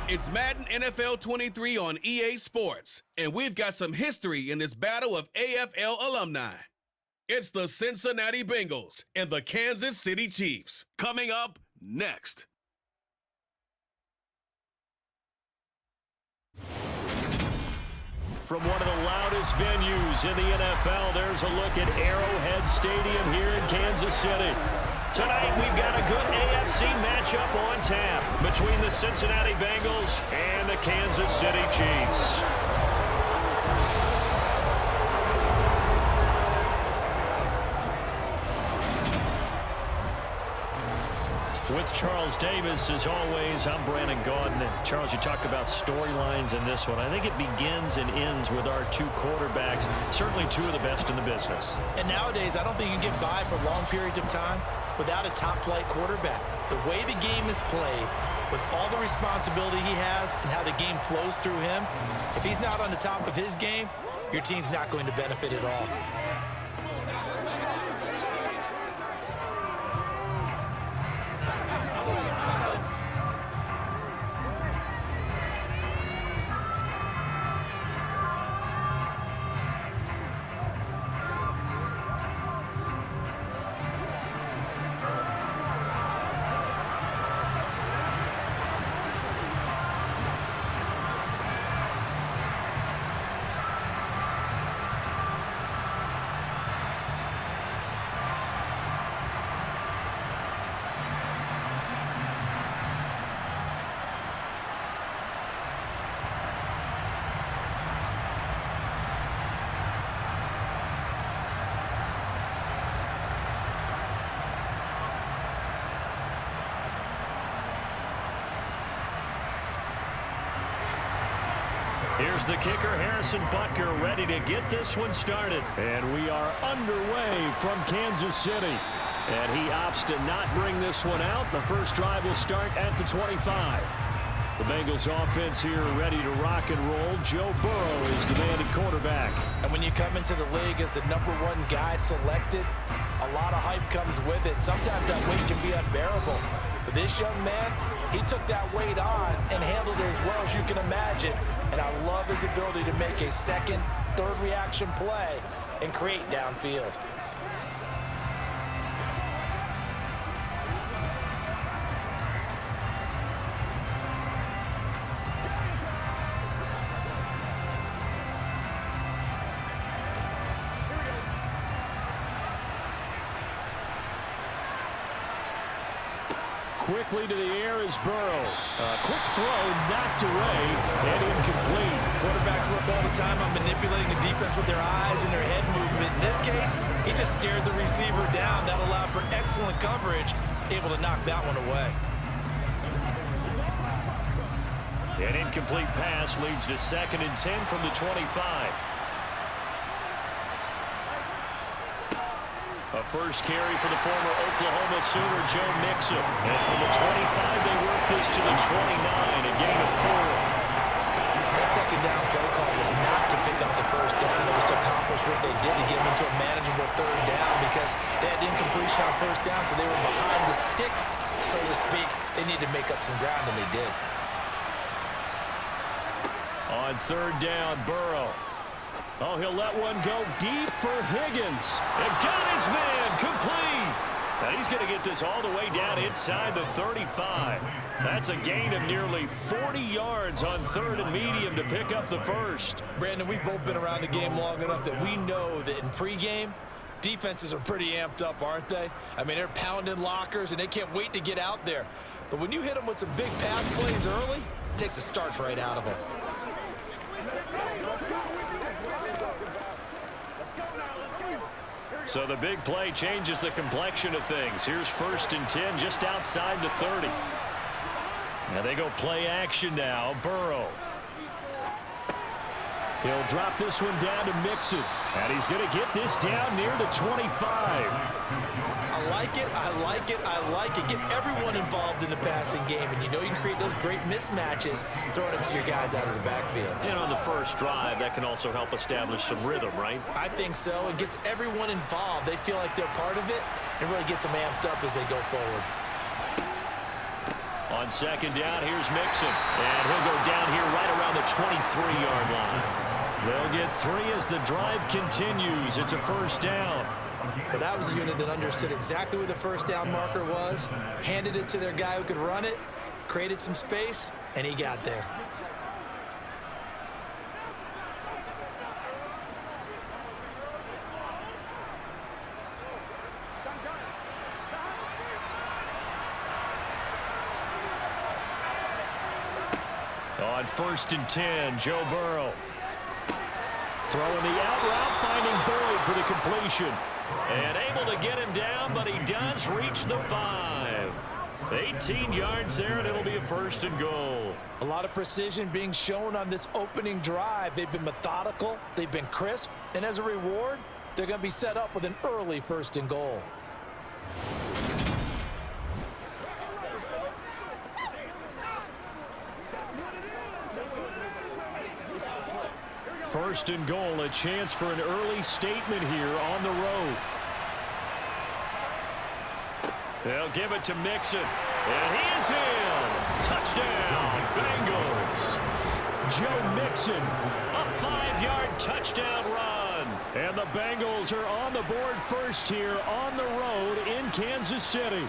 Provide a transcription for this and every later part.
It's Madden NFL 23 on EA Sports, and we've got some history in this battle of AFL alumni. It's the Cincinnati Bengals and the Kansas City Chiefs. Coming up next. From one of the loudest venues in the NFL, there's a look at Arrowhead Stadium here in Kansas City. Tonight, we've got a good AFC matchup on tap between the Cincinnati Bengals and the Kansas City Chiefs. With Charles Davis, as always, I'm Brandon Gaudin. Charles, you talk about storylines in this one. I think it begins and ends with our two quarterbacks, certainly two of the best in the business. And nowadays, I don't think you can get by for long periods of time without a top-flight quarterback. The way the game is played, with all the responsibility he has and how the game flows through him, if he's not on the top of his game, your team's not going to benefit at all. Here's the kicker, Harrison Butker, ready to get this one started. And we are underway from Kansas City. And he opts to not bring this one out. The first drive will start at the 25. The Bengals offense here ready to rock and roll. Joe Burrow is the man at quarterback. And when you come into the league as the #1 guy selected, a lot of hype comes with it. Sometimes that weight can be unbearable. But this young man, he took that weight on and handled it as well as you can imagine. And I love his ability to make a second, third reaction play and create downfield. Quickly to the air is Burrow. Quick throw, knocked away, and incomplete. Quarterbacks work all the time on manipulating the defense with their eyes and their head movement. In this case, he just stared the receiver down. That allowed for excellent coverage, able to knock that one away. An incomplete pass leads to 2nd and 10 from the 25. A first carry for the former Oklahoma Sooner, Joe Mixon. And from the 25, they work this to the 29, a gain of 4. That second down play call was not to pick up the first down. It was to accomplish what they did to get them into a manageable third down because they had incompletion on first down, so they were behind the sticks, so to speak. They needed to make up some ground, and they did. On third down, Burrow. Oh, he'll let one go deep for Higgins. And got his man complete. Now he's going to get this all the way down inside the 35. That's a gain of nearly 40 yards on 3rd and medium to pick up the first. Brandon, we've both been around the game long enough that we know that in pregame, defenses are pretty amped up, aren't they? I mean, they're pounding lockers, and they can't wait to get out there. But when you hit them with some big pass plays early, it takes the starch right out of them. So the big play changes the complexion of things. Here's 1st and 10 just outside the 30. Now they go play action now. Burrow. He'll drop this one down to Mixon. And he's going to get this down near the 25. I like it, I like it, I like it. Get everyone involved in the passing game, and you know you can create those great mismatches throwing it to your guys out of the backfield. And on the first drive, that can also help establish some rhythm, right? I think so. It gets everyone involved. They feel like they're part of it and really gets them amped up as they go forward. On second down, here's Mixon. And he'll go down here right around the 23-yard line. They'll get 3 as the drive continues. It's a first down. Well, that was a unit that understood exactly where the first down marker was, handed it to their guy who could run it, created some space, and he got there. On 1st and 10, Joe Burrow. Throwing the out route, finding Boyd for the completion. And able to get him down, but he does reach the 5. 18 yards there, and it'll be a 1st and goal. A lot of precision being shown on this opening drive. They've been methodical, they've been crisp, and as a reward, they're going to be set up with an early 1st and goal. First and goal, a chance for an early statement here on the road. They'll give it to Mixon, and he is in. Touchdown, Bengals. Joe Mixon, a 5-yard touchdown run. And the Bengals are on the board first here on the road in Kansas City.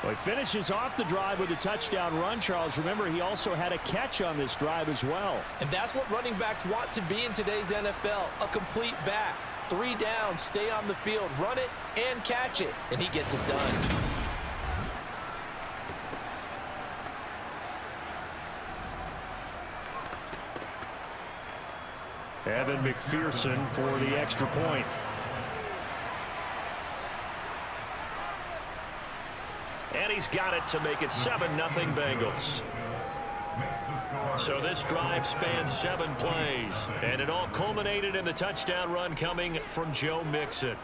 Well, he finishes off the drive with a touchdown run, Charles. Remember, he also had a catch on this drive as well. And that's what running backs want to be in today's NFL, a complete back. 3 downs, stay on the field, run it, and catch it. And he gets it done. Evan McPherson for the extra point. And he's got it to make it 7-0 Bengals. So this drive spans 7 plays, and it all culminated in the touchdown run coming from Joe Mixon.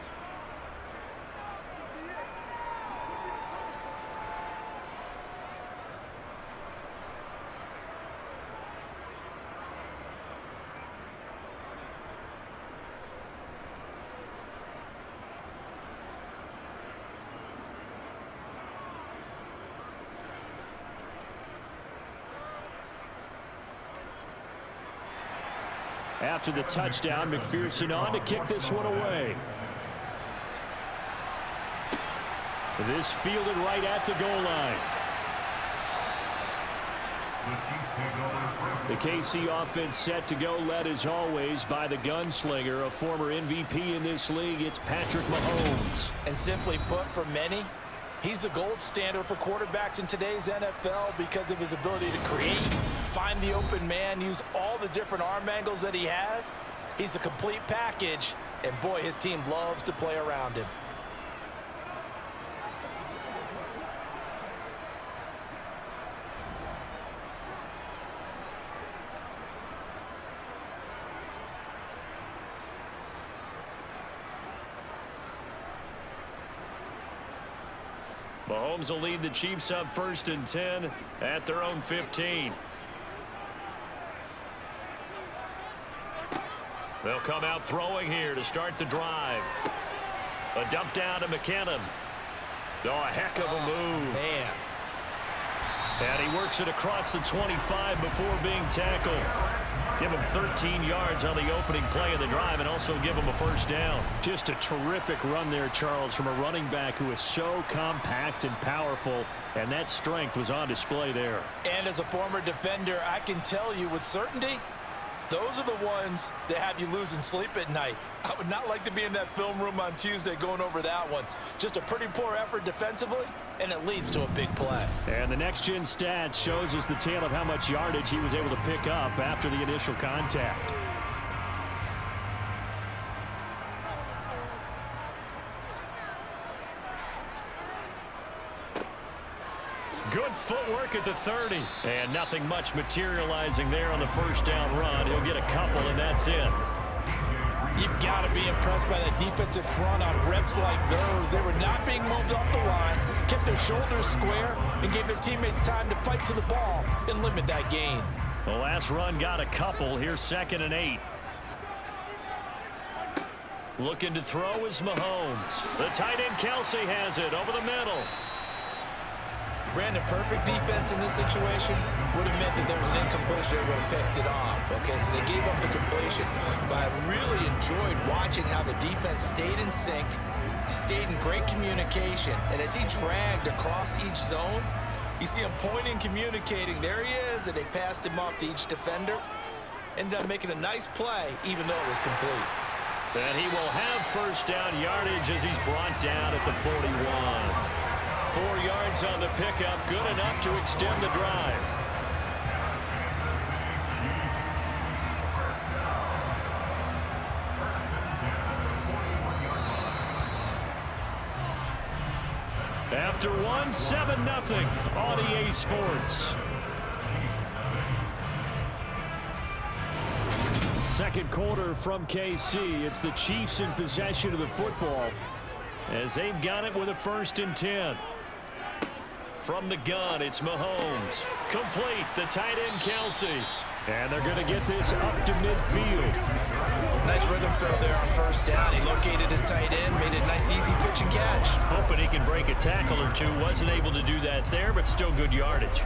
After the touchdown, McPherson on to kick this one away. This fielded right at the goal line. The KC offense set to go, led as always by the gunslinger, a former MVP in this league. It's Patrick Mahomes. And simply put, for many, he's the gold standard for quarterbacks in today's NFL because of his ability to create, find the open man, use all the different arm angles that he has. He's a complete package, and boy, his team loves to play around him. Mahomes will lead the Chiefs up 1st and 10 at their own 15. They'll come out throwing here to start the drive. A dump down to McKinnon. Oh, a heck of a move. Man. And he works it across the 25 before being tackled. Give him 13 yards on the opening play of the drive and also give him a 1st down. Just a terrific run there, Charles, from a running back who is so compact and powerful, and that strength was on display there. And as a former defender, I can tell you with certainty, those are the ones that have you losing sleep at night. I would not like to be in that film room on Tuesday going over that one. Just a pretty poor effort defensively, and it leads to a big play. And the next-gen stats shows us the tale of how much yardage he was able to pick up after the initial contact. Good footwork at the 30. And nothing much materializing there on the 1st down run. He'll get a couple, and that's it. You've got to be impressed by that defensive front on reps like those. They were not being moved off the line, kept their shoulders square, and gave their teammates time to fight to the ball and limit that gain. The last run got a couple. Here's 2nd and 8. Looking to throw is Mahomes. The tight end Kelsey has it over the middle. Brandon, perfect defense in this situation would have meant that there was an incompletion. They would have picked it off. Okay, so they gave up the completion. But I really enjoyed watching how the defense stayed in sync, stayed in great communication. And as he dragged across each zone, you see him pointing, communicating. There he is, and they passed him off to each defender. Ended up making a nice play, even though it was complete. And he will have first down yardage as he's brought down at the 41. 4 yards on the pickup, good enough to extend the drive. After 7-0 on EA Sports. Second quarter from KC. It's the Chiefs in possession of the football as they've got it with a 1st and 10. From the gun, it's Mahomes. Complete, the tight end, Kelsey. And they're going to get this up to midfield. Nice rhythm throw there on 1st down. He located his tight end, made it a nice, easy pitch and catch. Hoping he can break a tackle or two. Wasn't able to do that there, but still good yardage.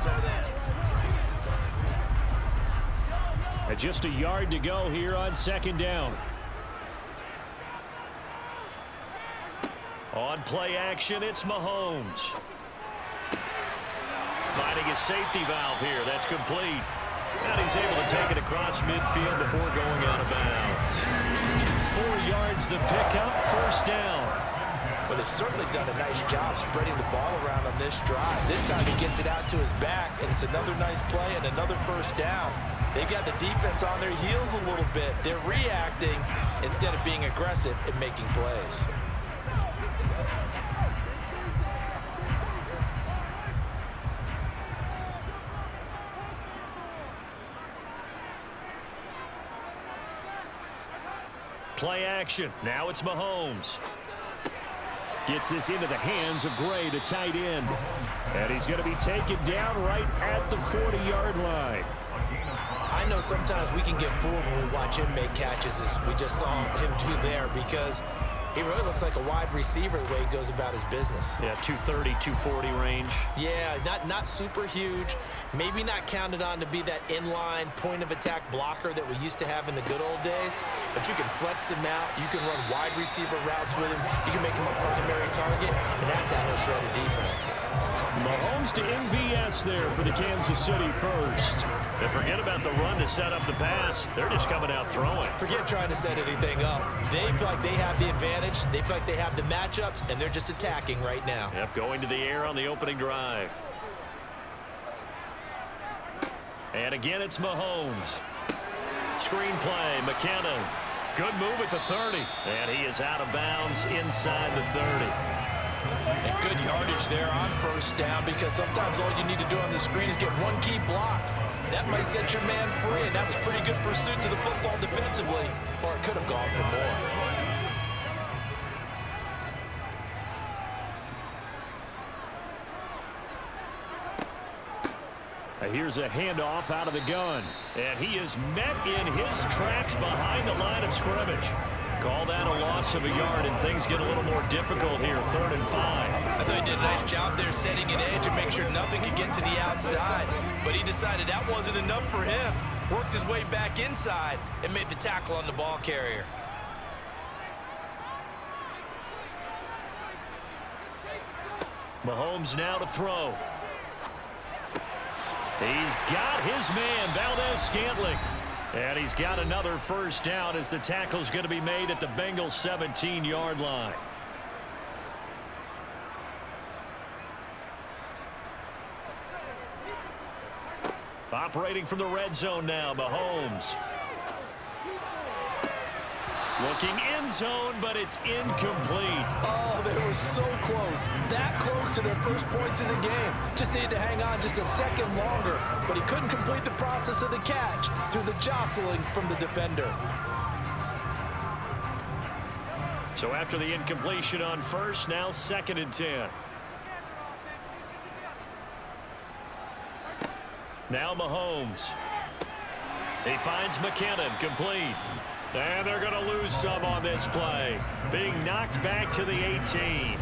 And just a yard to go here on 2nd down. On play action, it's Mahomes. Finding a safety valve here. That's complete. And he's able to take it across midfield before going out of bounds. 4 yards the pickup, 1st down. Well, they've certainly done a nice job spreading the ball around on this drive. This time he gets it out to his back, and it's another nice play and another 1st down. They've got the defense on their heels a little bit. They're reacting instead of being aggressive and making plays. Play action. Now it's Mahomes. Gets this into the hands of Gray, the tight end. And he's going to be taken down right at the 40-yard line. I know sometimes we can get fooled when we watch him make catches, as we just saw him do there, because he really looks like a wide receiver the way he goes about his business. Yeah, 230, 240 range. Yeah, not super huge. Maybe not counted on to be that inline point-of-attack blocker that we used to have in the good old days. But you can flex him out. You can run wide receiver routes with him. You can make him a primary target, and that's how he'll shred a defense. Mahomes to MVS there for the Kansas City first. And forget about the run to set up the pass. They're just coming out throwing. Forget trying to set anything up. They feel like they have the advantage. They feel like they have the matchups, and they're just attacking right now. Yep, going to the air on the opening drive. And again, it's Mahomes. Screen play, McKinnon. Good move at the 30. And he is out of bounds inside the 30. And good yardage there on 1st down, because sometimes all you need to do on the screen is get one key block. That might set your man free, and that was pretty good pursuit to the football defensively, or it could have gone for more. Here's a handoff out of the gun. And he is met in his tracks behind the line of scrimmage. Call that a loss of a yard, and things get a little more difficult here. 3rd and 5. I thought he did a nice job there setting an edge and make sure nothing could get to the outside. But he decided that wasn't enough for him. Worked his way back inside and made the tackle on the ball carrier. Mahomes now to throw. He's got his man, Valdez-Scantling. And he's got another 1st down as the tackle's going to be made at the Bengals 17-yard line. Operating from the red zone now, Mahomes. Looking end zone, but it's incomplete. Oh, they were so close. That close to their first points in the game. Just needed to hang on just a second longer. But he couldn't complete the process of the catch through the jostling from the defender. So after the incompletion on 1st, now 2nd and 10. Now Mahomes. He finds McKinnon, complete. And they're going to lose some on this play. Being knocked back to the 18.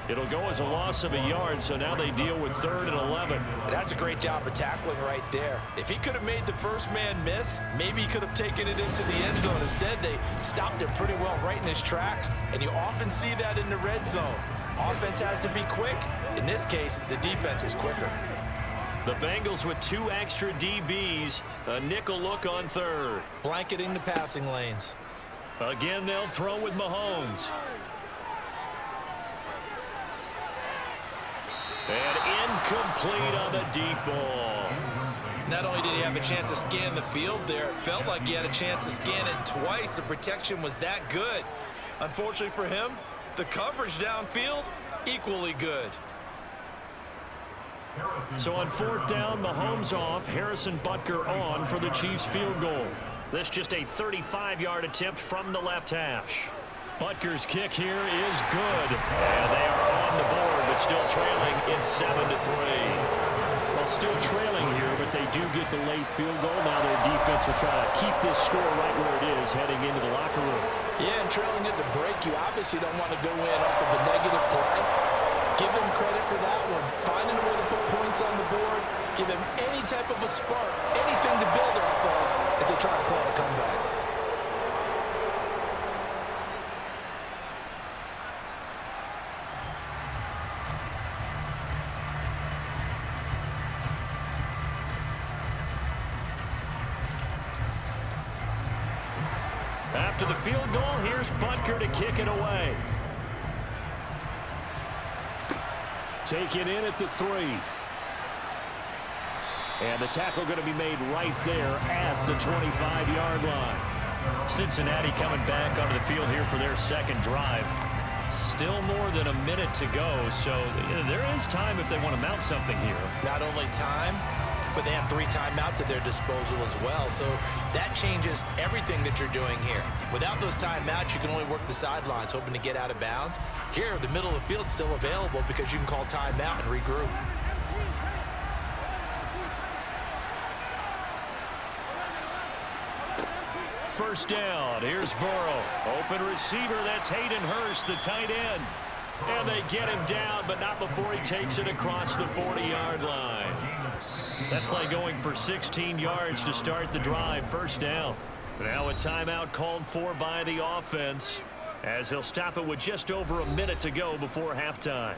It'll go as a loss of a yard, so now they deal with 3rd and 11. And that's a great job of tackling right there. If he could have made the first man miss, maybe he could have taken it into the end zone. Instead, they stopped him pretty well right in his tracks, and you often see that in the red zone. Offense has to be quick. In this case, the defense was quicker. The Bengals with 2 extra DBs, a nickel look on 3rd. Blanketing the passing lanes. Again, they'll throw with Mahomes. And incomplete on the deep ball. Not only did he have a chance to scan the field there, it felt like he had a chance to scan it twice. The protection was that good. Unfortunately for him, the coverage downfield, equally good. So on 4th down, Mahomes off, Harrison Butker on for the Chiefs field goal. This just a 35-yard attempt from the left hash. Butker's kick here is good. And they are on the board, but still trailing in 7-3. Well, still trailing here, but they do get the late field goal. Now their defense will try to keep this score right where it is heading into the locker room. Yeah, and trailing at the break, you obviously don't want to go in off of a negative play. Give them credit for that one. Finding a way to put points on the board, give them any type of a spark, anything to build off of as they try to plan a comeback. After the field goal, here's Butker to kick it away. Taken in at the 3. And the tackle going to be made right there at the 25-yard line. Cincinnati coming back onto the field here for their second drive. Still more than a minute to go, so there is time if they want to mount something here. Not only time, but they have 3 timeouts at their disposal as well. So that changes everything that you're doing here. Without those timeouts, you can only work the sidelines, hoping to get out of bounds. Here, the middle of the field's still available because you can call timeout and regroup. First down, here's Burrow. Open receiver, that's Hayden Hurst, the tight end. And they get him down, but not before he takes it across the 40-yard line. That play going for 16 yards to start the drive. First down. Now a timeout called for by the offense, as they'll stop it with just over a minute to go before halftime.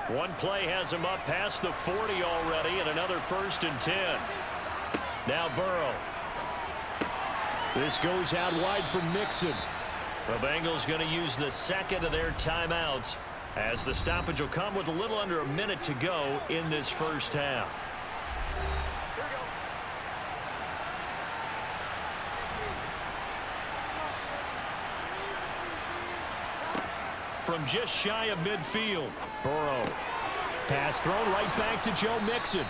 One play has him up past the 40 already, and another 1st and 10. Now Burrow. This goes out wide for Mixon. The Bengals going to use the second of their timeouts, as the stoppage will come with a little under a minute to go in this first half. From just shy of midfield, Burrow. Pass thrown right back to Joe Mixon.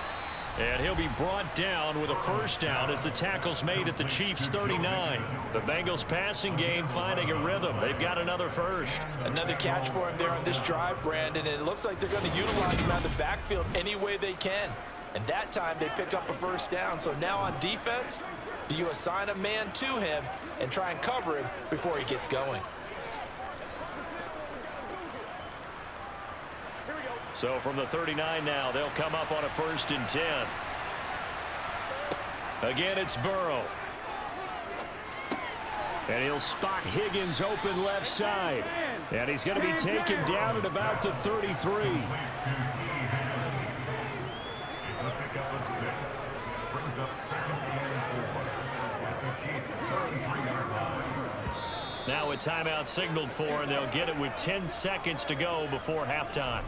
And he'll be brought down with a first down as the tackle's made at the Chiefs' 39. The Bengals passing game finding a rhythm. They've got another first. Another catch for him there on this drive, Brandon. And it looks like they're going to utilize him out of the backfield any way they can. And that time they pick up a first down. So now on defense, do you assign a man to him and try and cover him before he gets going? So from the 39 now, they'll come up on a 1st and 10. Again, it's Burrow. And he'll spot Higgins open left side. And he's going to be taken down at about the 33. Now a timeout signaled for, and they'll get it with 10 seconds to go before halftime.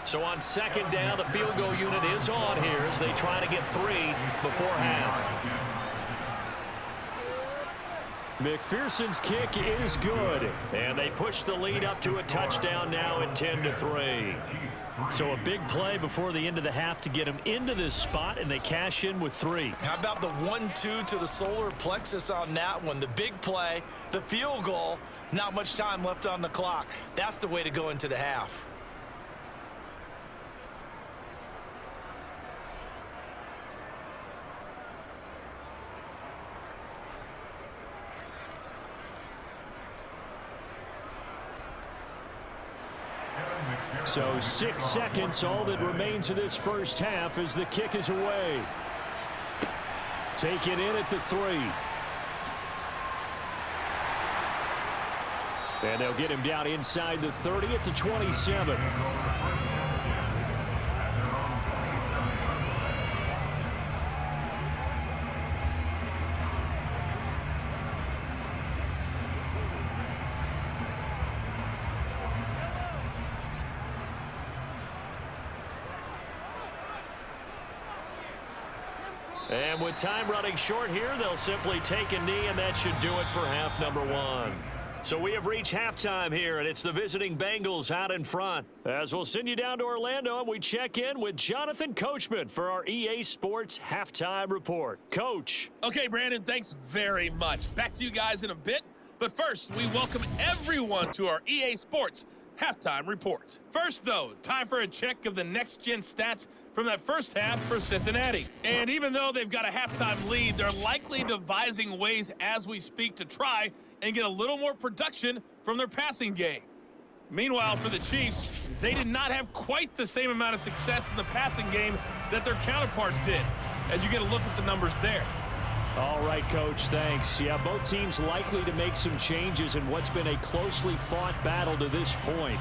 So on second down, the field goal unit is on here as they try to get 3 before half. McPherson's kick is good. And they push the lead up to a touchdown now at 10-3. So a big play before the end of the half to get them into this spot, and they cash in with 3. How about the 1-2 to the solar plexus on that one? The big play, the field goal, not much time left on the clock. That's the way to go into the half. So 6 seconds, all that remains of this first half as the kick is away. Take it in at the 3. And they'll get him down inside the 30 at the 27. And with time running short here, they'll simply take a knee, and that should do it for half number 1. So we have reached halftime here, and it's the visiting Bengals out in front. As we'll send you down to Orlando, and we check in with Jonathan Coachman for our EA Sports Halftime Report. Coach. Okay, Brandon, thanks very much. Back to you guys in a bit. But first, we welcome everyone to our EA Sports Halftime Report. First, though, time for a check of the next-gen stats from that first half for Cincinnati. And even though they've got a halftime lead, they're likely devising ways as we speak to try and get a little more production from their passing game. Meanwhile, for the Chiefs, they did not have quite the same amount of success in the passing game that their counterparts did, as you get a look at the numbers there. All right, Coach, thanks. Yeah, both teams likely to make some changes in what's been a closely fought battle to this point.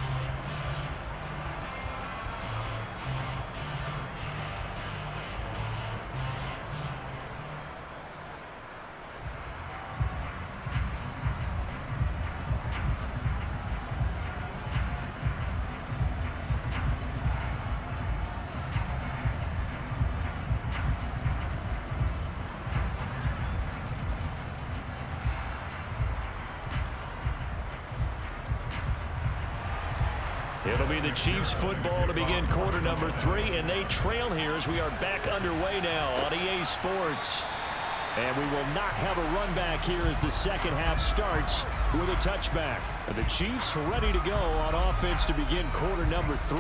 It'll be the Chiefs football to begin quarter number 3, and they trail here as we are back underway now on EA Sports. And we will not have a run back here as the second half starts with a touchback. And the Chiefs ready to go on offense to begin quarter number 3.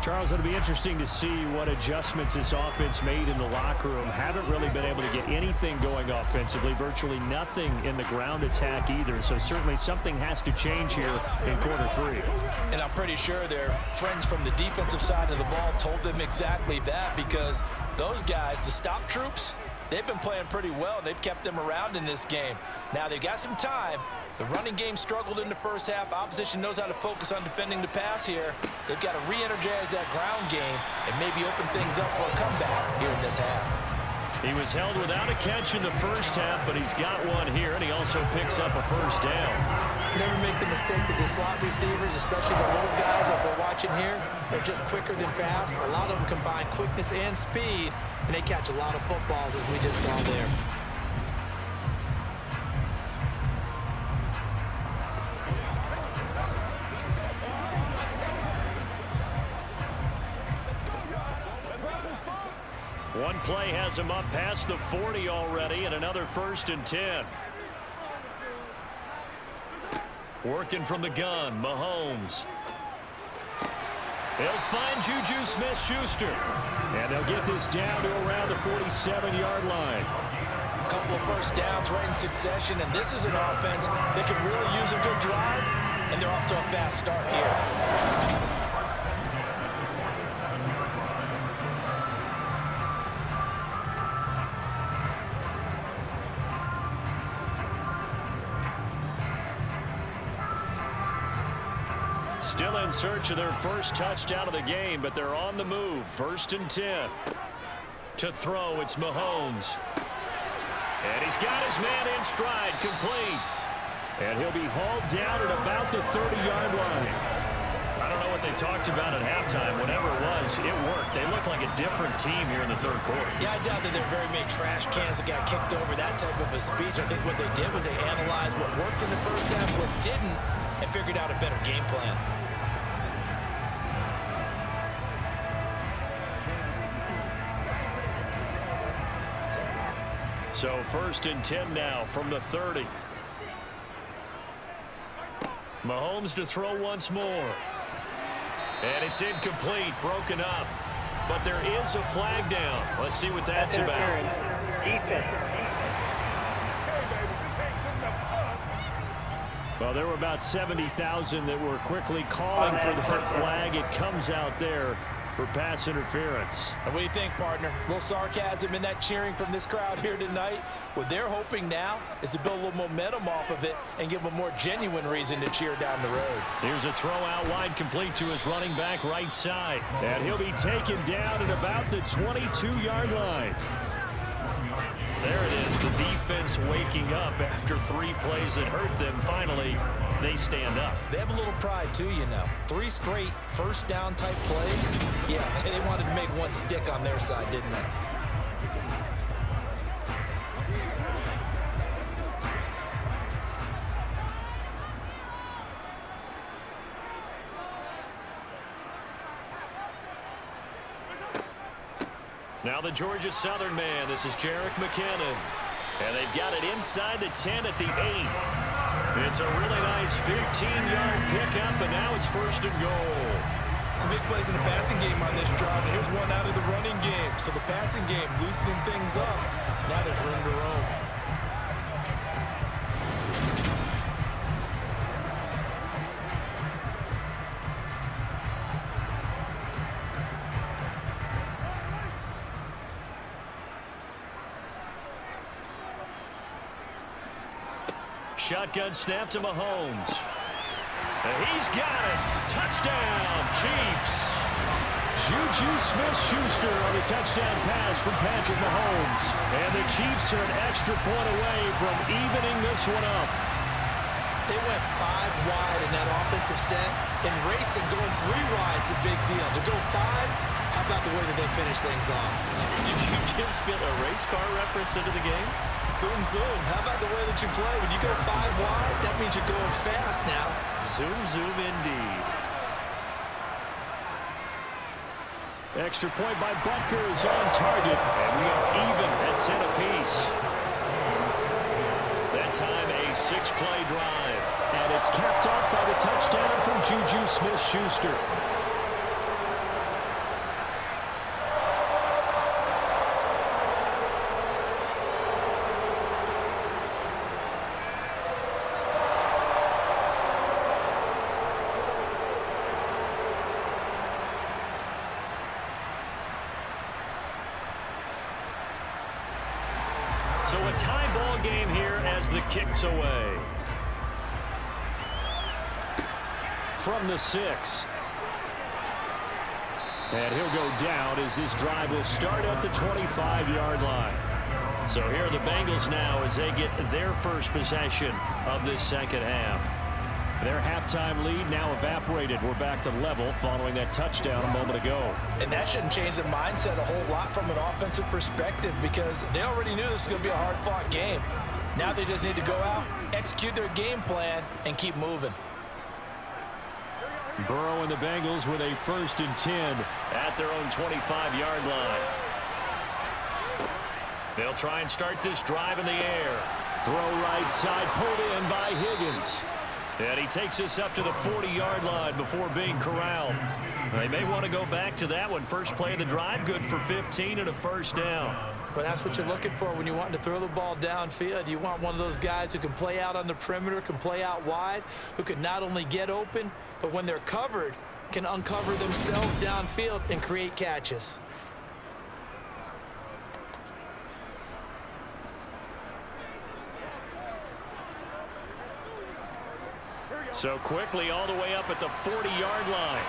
Charles, it'll be interesting to see what adjustments this offense made in the locker room. Haven't really been able to get anything going offensively, virtually nothing in the ground attack either. So certainly something has to change here in quarter 3. And I'm pretty sure their friends from the defensive side of the ball told them exactly that, because those guys, the stop troops, they've been playing pretty well, and they've kept them around in this game. Now they've got some time. The running game struggled in the first half. Opposition knows how to focus on defending the pass here. They've got to re-energize that ground game and maybe open things up for a comeback here in this half. He was held without a catch in the first half, but he's got one here, and he also picks up a first down. Never make the mistake that the slot receivers, especially the little guys that we're watching here, they're just quicker than fast. A lot of them combine quickness and speed, and they catch a lot of footballs, as we just saw there. One play has him up past the 40 already, and another 1st and 10. Working from the gun, Mahomes. They'll find Juju Smith-Schuster. And they'll get this down to around the 47-yard line. A couple of first downs right in succession, and this is an offense that can really use a good drive, and they're off to a fast start here. Still in search of their first touchdown of the game, but they're on the move. 1st and 10. To throw, it's Mahomes. And he's got his man in stride, complete. And he'll be hauled down at about the 30-yard line. I don't know what what they talked about at halftime. Whatever it was, it worked. They looked like a different team here in the third quarter. Yeah, I doubt that there are very many trash cans that got kicked over, that type of a speech. I think what they did was they analyzed what worked in the first half, what didn't, and figured out a better game plan. So 1st and 10 now from the 30. Mahomes to throw once more. And it's incomplete, broken up. But there is a flag down. Let's see what that's about. Well, there were about 70,000 that were quickly calling for that flag. It comes out there for pass interference. And what do you think, partner? A little sarcasm in that cheering from this crowd here tonight. What they're hoping now is to build a little momentum off of it and give them a more genuine reason to cheer down the road. Here's a throw out wide, complete to his running back right side. And he'll be taken down at about the 22-yard line. There it is, the defense waking up after 3 plays that hurt them. Finally, they stand up. They have a little pride, too, you know. 3 straight first down type plays. Yeah, they wanted to make one stick on their side, didn't they? Now the Georgia Southern man. This is Jerick McKinnon. And they've got it inside the 10 at the 8. It's a really nice 15-yard pickup, and now it's 1st and goal. Some big plays in the passing game on this drive, and here's one out of the running game. So the passing game loosening things up. Now there's room to roam. Shotgun snap to Mahomes. And he's got it. Touchdown, Chiefs. Juju Smith-Schuster on the touchdown pass from Patrick Mahomes. And the Chiefs are an extra point away from evening this one up. They went 5 wide in that offensive set. In racing, going 3 wide is a big deal. To go 5, how about the way that they finish things off? Did you just fit a race car reference into the game? Zoom, zoom. How about the way that you play? When you go 5 wide, that means you're going fast now. Zoom, zoom indeed. Extra point by Butker is on target, and we are even at 10 apiece. That time a 6-play drive, and it's capped off by the touchdown from Juju Smith-Schuster. So a tie ball game here as the kick's away. From the 6. And he'll go down as this drive will start at the 25-yard line. So here are the Bengals now as they get their first possession of this second half. Their halftime lead now evaporated. We're back to level following that touchdown a moment ago. And that shouldn't change the mindset a whole lot from an offensive perspective because they already knew this was going to be a hard-fought game. Now they just need to go out, execute their game plan, and keep moving. Burrow and the Bengals with a 1st and 10 at their own 25-yard line. They'll try and start this drive in the air. Throw right side, pulled in by Higgins. And he takes us up to the 40-yard line before being corralled. They may want to go back to that one. First play of the drive, good for 15 and a 1st down. But that's what you're looking for when you want to throw the ball downfield. You want one of those guys who can play out on the perimeter, can play out wide, who can not only get open, but when they're covered, can uncover themselves downfield and create catches. So quickly all the way up at the 40-yard line.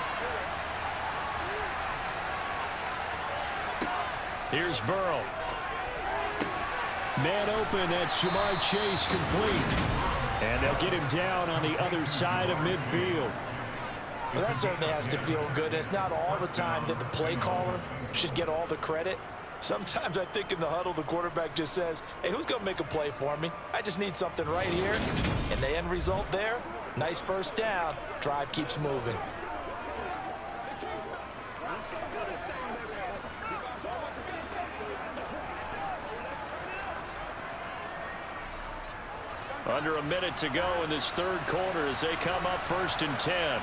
Here's Burrow. Man open, that's Jamar Chase complete. And they'll get him down on the other side of midfield. Well, that certainly has to feel good. And it's not all the time that the play caller should get all the credit. Sometimes I think in the huddle, the quarterback just says, hey, who's going to make a play for me? I just need something right here. And the end result there, nice first down. Drive keeps moving. Under a minute to go in this third quarter as they come up 1st and 10.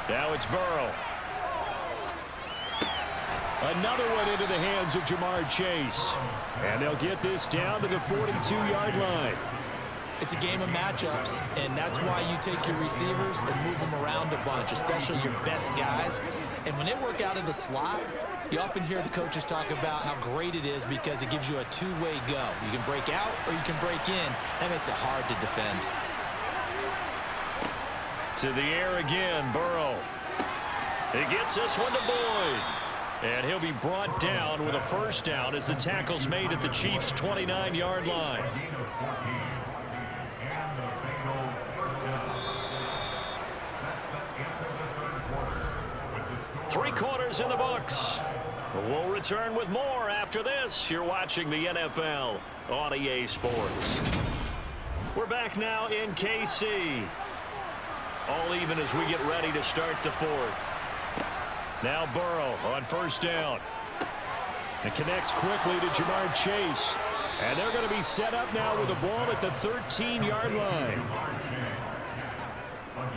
Now it's Burrow. Another one into the hands of Jamar Chase. And they'll get this down to the 42-yard line. It's a game of matchups, and that's why you take your receivers and move them around a bunch, especially your best guys. And when they work out of the slot, you often hear the coaches talk about how great it is because it gives you a two-way go. You can break out or you can break in. That makes it hard to defend. To the air again, Burrow. He gets this one to Boyd. And he'll be brought down with a first down as the tackle's made at the Chiefs' 29-yard line. Three quarters in the books. We'll return with more after this. You're watching the NFL on EA Sports. We're back now in KC. All even as we get ready to start the fourth. Now Burrow on first down. It connects quickly to Jamar Chase. And they're going to be set up now with the ball at the 13-yard line.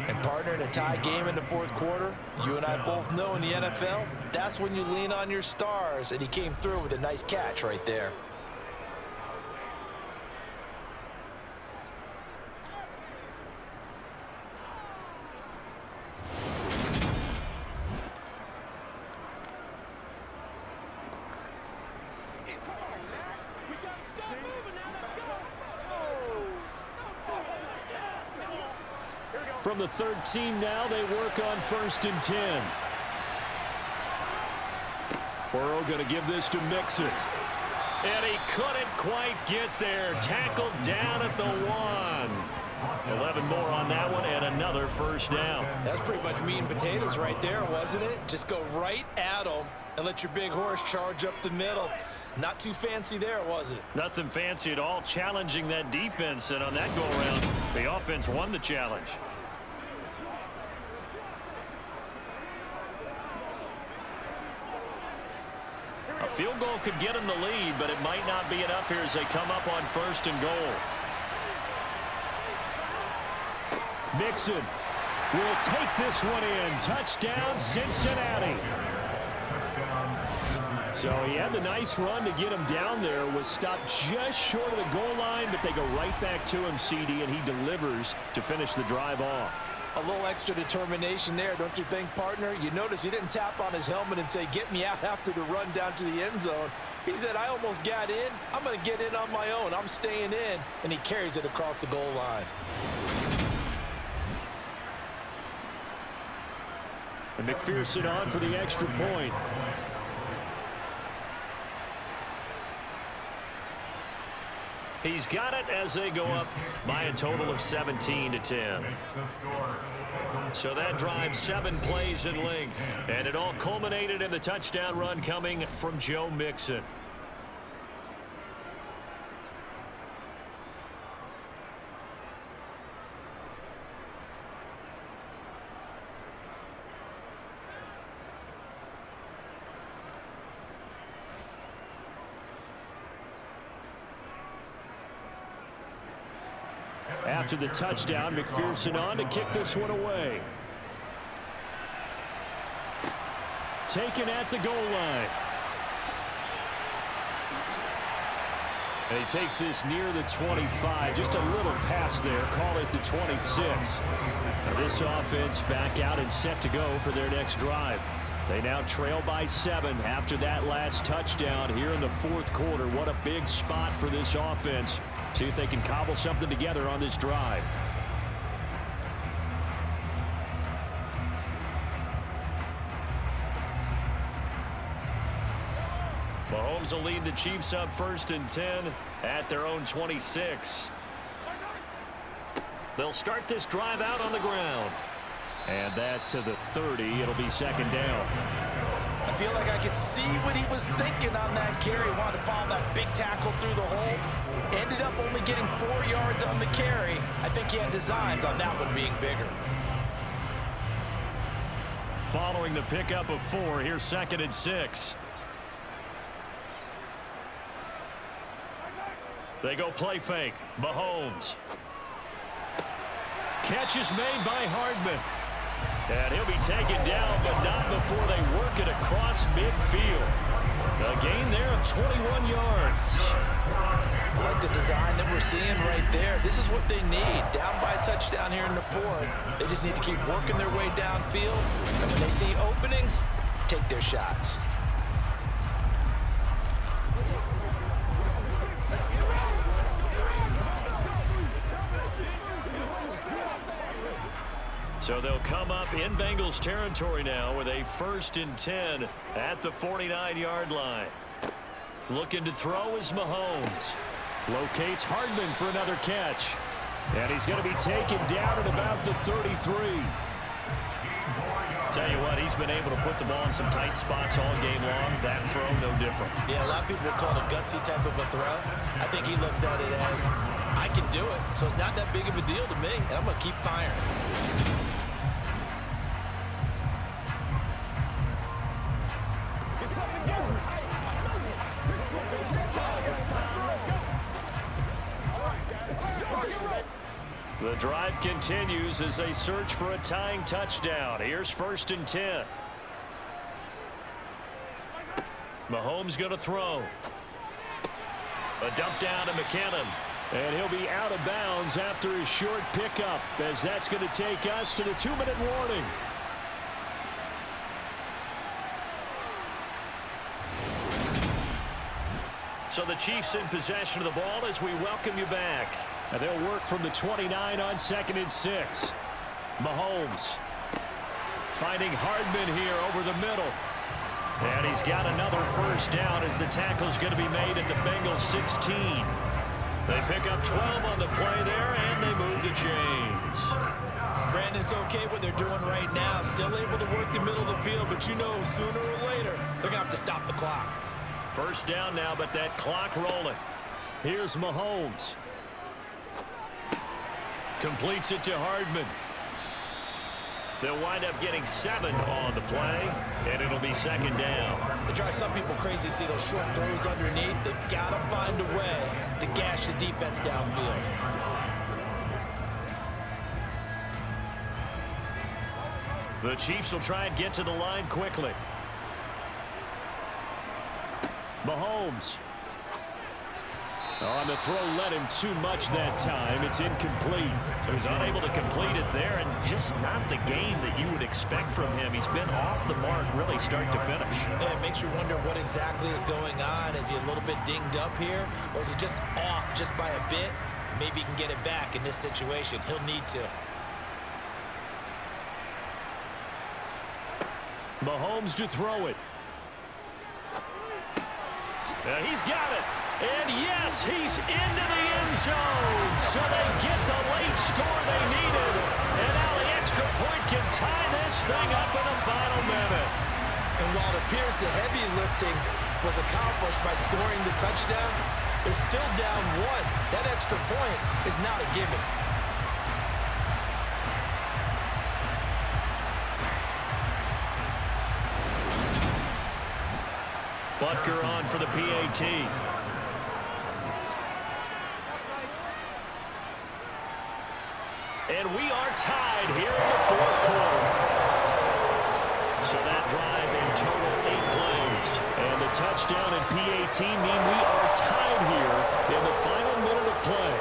And partner, in a tie game in the fourth quarter, you and I both know in the NFL, that's when you lean on your stars. And he came through with a nice catch right there. From the 13 now, they work on 1st and 10. Burrow going to give this to Mixon. And he couldn't quite get there. Tackled down at the 1. 11 more on that one and another first down. That's pretty much meat and potatoes right there, wasn't it? Just go right at him and let your big horse charge up the middle. Not too fancy there, was it? Nothing fancy at all, challenging that defense. And on that go-around, the offense won the challenge. A field goal could get him the lead, but it might not be enough here as they come up on 1st and goal. Mixon will take this one in. Touchdown, Cincinnati. So he had the nice run to get him down there. Was stopped just short of the goal line, but they go right back to him, CD, and he delivers to finish the drive off. A little extra determination there, don't you think, partner? You notice he didn't tap on his helmet and say, get me out after the run down to the end zone. He said, I almost got in. I'm going to get in on my own. I'm staying in. And he carries it across the goal line. And McPherson on for the extra point. He's got it as they go up by a total of 17-10. So that drives 7 plays in length. And it all culminated in the touchdown run coming from Joe Mixon. After the touchdown, McPherson on to kick this one away. Taken at the goal line. And he takes this near the 25. Just a little pass there. Call it the 26. Now this offense back out and set to go for their next drive. They now trail by 7 after that last touchdown here in the fourth quarter. What a big spot for this offense. See if they can cobble something together on this drive. Mahomes will lead the Chiefs up 1st and 10 at their own 26. They'll start this drive out on the ground. And that to the 30. It'll be second down. I feel like I could see what he was thinking on that carry. Wanted to follow that big tackle through the hole. Ended up only getting 4 yards on the carry. I think he had designs on that one being bigger. Following the pickup of 4, here's 2nd and 6. They go play fake. Mahomes. Catch is made by Hardman. And he'll be taken down, but not before they work it across midfield. A gain there of 21 yards. I like the design that we're seeing right there. This is what they need. Down by a touchdown here in the 4th. They just need to keep working their way downfield. And when they see openings, take their shots. So they'll come up in Bengals territory now with a 1st and 10 at the 49-yard line. Looking to throw is Mahomes. Locates Hardman for another catch. And he's going to be taken down at about the 33. Tell you what, he's been able to put the ball in some tight spots all game long. That throw, no different. Yeah, a lot of people will call it a gutsy type of a throw. I think he looks at it as, I can do it. So it's not that big of a deal to me, and I'm going to keep firing. The drive continues as they search for a tying touchdown. Here's 1st and 10. Mahomes going to throw. A dump down to McKinnon. And he'll be out of bounds after his short pickup, as that's going to take us to the 2-minute warning. So the Chiefs in possession of the ball as we welcome you back. And they'll work from the 29 on 2nd and 6. Mahomes finding Hardman here over the middle. And he's got another 1st down as the tackle's going to be made at the Bengals 16. They pick up 12 on the play there, and they move the chains. Brandon, it's okay what they're doing right now. Still able to work the middle of the field, but you know sooner or later they're going to have to stop the clock. 1st down now, but that clock rolling. Here's Mahomes. Completes it to Hardman. They'll wind up getting 7 on the play, and it'll be 2nd down. They drive some people crazy to see those short throws underneath. They've got to find a way to gash the defense downfield. The Chiefs will try and get to the line quickly. Mahomes. On the throw, led him too much that time. It's incomplete. So he's unable to complete it there, and just not the game that you would expect from him. He's been off the mark really start to finish. Yeah, it makes you wonder what exactly is going on. Is he a little bit dinged up here, or is he just off just by a bit? Maybe he can get it back in this situation. He'll need to. Mahomes to throw it. He's got it. And yes, he's into the end zone. So they get the late score they needed. And now the extra point can tie this thing up in the final minute. And while it appears the heavy lifting was accomplished by scoring the touchdown, they're still down 1. That extra point is not a gimme. Butker on for the PAT. And we are tied here in the 4th quarter. So that drive in total 8 plays. And the touchdown and PAT mean we are tied here in the final minute of play.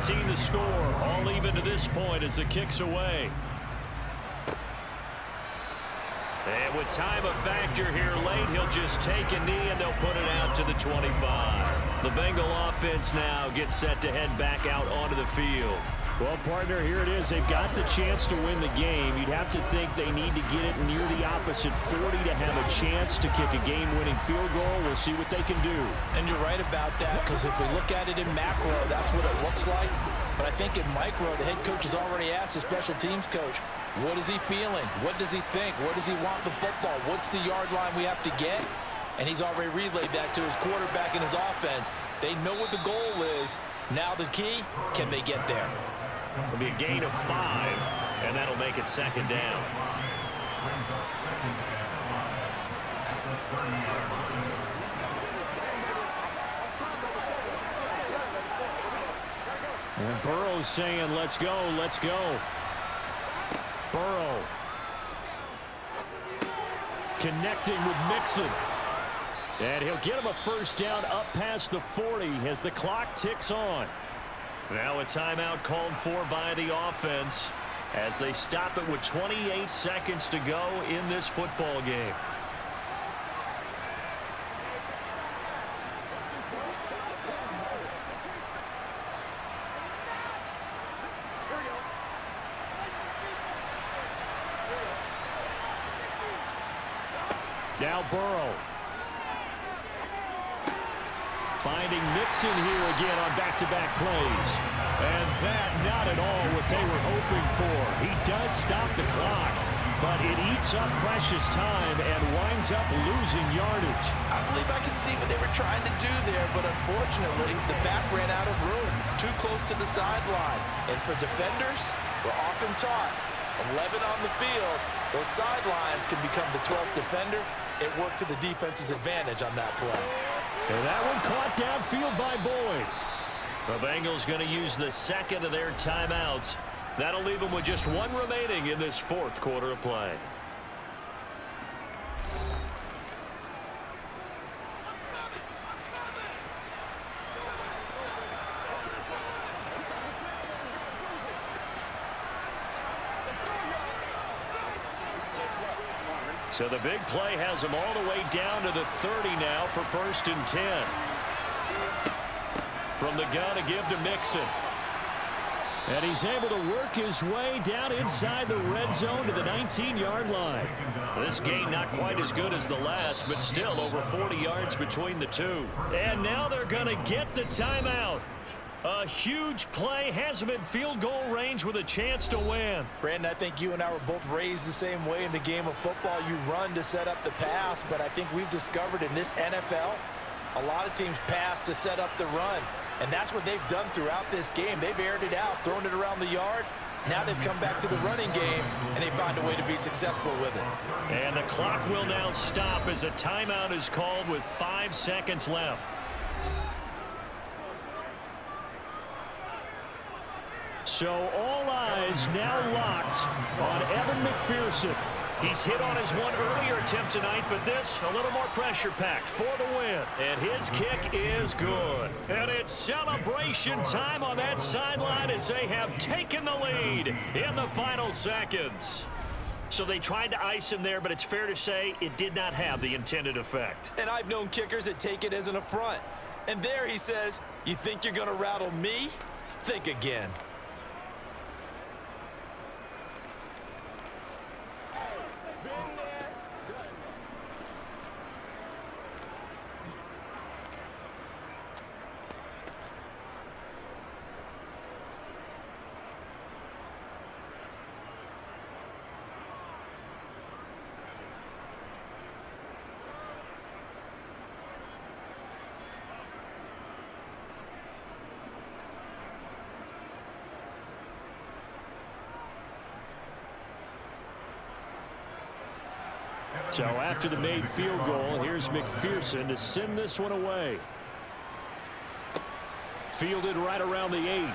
The score, all even nothing to this point as the kick's away. And with time a factor here late, he'll just take a knee and they'll put it out to the 25. The Bengal offense now gets set to head back out onto the field. Well, partner, here it is. They've got the chance to win the game. You'd have to think they need to get it near the opposite 40 to have a chance to kick a game-winning field goal. We'll see what they can do. And you're right about that, because if we look at it in macro, that's what it looks like. But I think in micro, the head coach has already asked the special teams coach, what is he feeling? What does he think? What does he want the football? What's the yard line we have to get? And he's already relayed that to his quarterback and his offense. They know what the goal is. Now the key, can they get there? It'll be a gain of 5, and that'll make it second down. And Burrow's saying, let's go, let's go. Burrow connecting with Mixon. And he'll get him a first down up past the 40 as the clock ticks on. Now a timeout called for by the offense as they stop it with 28 seconds to go in this football game. Now Burrow. Finding Mixon here again on back-to-back plays. And that not at all what they were hoping for. He does stop the clock, but it eats up precious time and winds up losing yardage. I believe I can see what they were trying to do there, but unfortunately, the back ran out of room, too close to the sideline. And for defenders, we're often taught, 11 on the field, those sidelines can become the 12th defender. It worked to the defense's advantage on that play. And that one caught downfield by Boyd. The Bengals going to use the second of their timeouts. That'll leave them with just one remaining in this fourth quarter of play. So the big play has them all the way down to the 30 now for 1st and 10. From the gun to give to Mixon. And he's able to work his way down inside the red zone to the 19-yard line. This gain not quite as good as the last, but still over 40 yards between the two. And now they're going to get the timeout. A huge play has them in field goal range with a chance to win. Brandon, I think you and I were both raised the same way in the game of football. You run to set up the pass, but I think we've discovered in this NFL, a lot of teams pass to set up the run. And that's what they've done throughout this game. They've aired it out, thrown it around the yard. Now they've come back to the running game, and they find a way to be successful with it. And the clock will now stop as a timeout is called with 5 seconds left. So all eyes now locked on Evan McPherson. He's hit on his one earlier attempt tonight, but this a little more pressure-packed for the win. And his kick is good. And it's celebration time on that sideline as they have taken the lead in the final seconds. So they tried to ice him there, but it's fair to say it did not have the intended effect. And I've known kickers that take it as an affront. And there he says, you think you're going to rattle me? Think again. So after the made field goal, here's McPherson to send this one away. Fielded right around the 8.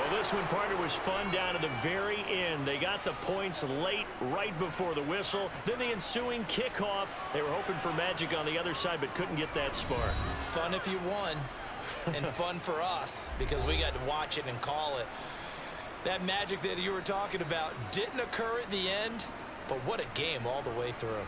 Well, this one, partner, was fun down to the very end. They got the points late, right before the whistle. Then the ensuing kickoff. They were hoping for magic on the other side, but couldn't get that spark. Fun if you won, and fun for us because we got to watch it and call it. That magic that you were talking about didn't occur at the end, but what a game all the way through.